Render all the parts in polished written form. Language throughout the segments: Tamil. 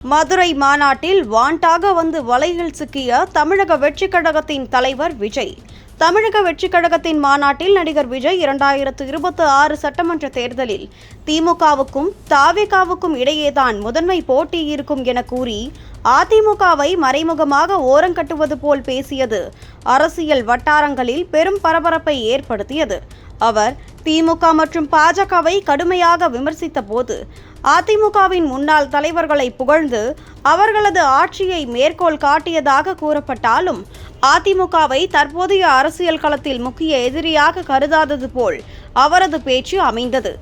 மதுரை மாநாட்டில் வாண்டாக வந்து வலையில் சிக்கிய தமிழக வெற்றிக் கழகத்தின் தலைவர் விஜய். தமிழக வெற்றிக் கழகத்தின் மாநாட்டில் நடிகர் விஜய் 2026 சட்டமன்ற தேர்தலில் திமுகவுக்கும் தவேகாவுக்கும் இடையேதான் முதன்மை போட்டி இருக்கும் என கூறி அதிமுகவை மறைமுகமாக ஓரங்கட்டுவது போல் பேசியது அரசியல் வட்டாரங்களில் பெரும் பரபரப்பை ஏற்படுத்தியது. அவர் திமுக மற்றும் பாஜகவை கடுமையாக விமர்சித்த போது அதிமுகவின் முன்னாள் தலைவர்களை புகழ்ந்து அவர்களது ஆட்சியை மேற்கோள் காட்டியதாக கூறப்பட்டாலும் அதிமுகவை தற்போதைய அரசியல் களத்தில் முக்கிய எதிரியாக கருதாதது போல் அவரது பேச்சு அமைந்தது.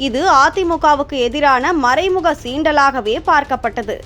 இது அதிமுகவுக்கு எதிரான மறைமுக சீண்டலாகவே பார்க்கப்பட்டது.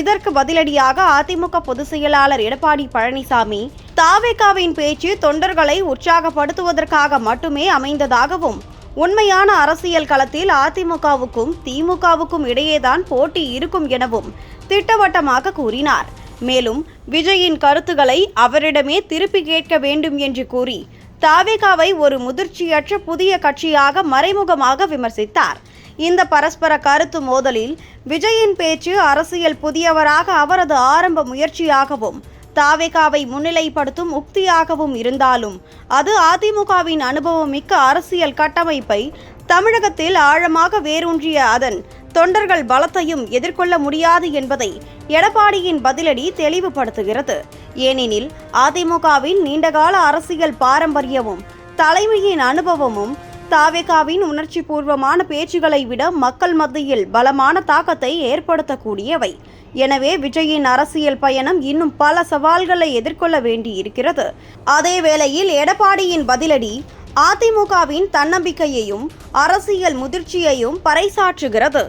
இதற்கு பதிலடியாக அதிமுக பொதுச் செயலாளர் எடப்பாடி பழனிசாமி தவேகாவின் பேச்சு தொண்டர்களை உற்சாகப்படுத்துவதற்காக மட்டுமே அமைந்ததாகவும், உண்மையான அரசியல் களத்தில் அதிமுகவுக்கும் திமுகவுக்கும் இடையேதான் போட்டி இருக்கும் எனவும் திட்டவட்டமாக கூறினார். மேலும் விஜயின் கருத்துக்களை அவரிடமே திருப்பி கேட்க வேண்டும் என்று கூறி தவேகாவை ஒரு முதிர்ச்சியற்ற புதிய கட்சியாக மறைமுகமாக விமர்சித்தார். இந்த பரஸ்பர கருத்து மோதலில் விஜயின் பேச்சு அரசியல் புதியவராக அவரது ஆரம்ப முயற்சியாகவும் தவேகாவை முன்னிலைப்படுத்தும் உக்தியாகவும் இருந்தாலும் அது அதிமுகவின் அனுபவம் மிக்க அரசியல் கட்டமைப்பை தமிழகத்தில் ஆழமாக வேரூன்றிய அதன் தொண்டர்கள் பலத்தையும் எதிர்கொள்ள முடியாது என்பதை எடப்பாடியின் பதிலடி தெளிவுபடுத்துகிறது. ஏனெனில் அதிமுகவின் நீண்டகால அரசியல் பாரம்பரியமும் தலைமையின் அனுபவமும் தவேகாவின் உணர்ச்சி பூர்வமான பேச்சுகளை விட மக்கள் மத்தியில் பலமான தாக்கத்தை ஏற்படுத்தக்கூடியவை. எனவே விஜயின் அரசியல் பயணம் இன்னும் பல சவால்களை எதிர்கொள்ள வேண்டியிருக்கிறது. அதே வேளையில் எடப்பாடியின் பதிலடி அதிமுகவின் தன்னம்பிக்கையையும் அரசியல் முதிர்ச்சியையும் பறைசாற்றுகிறது.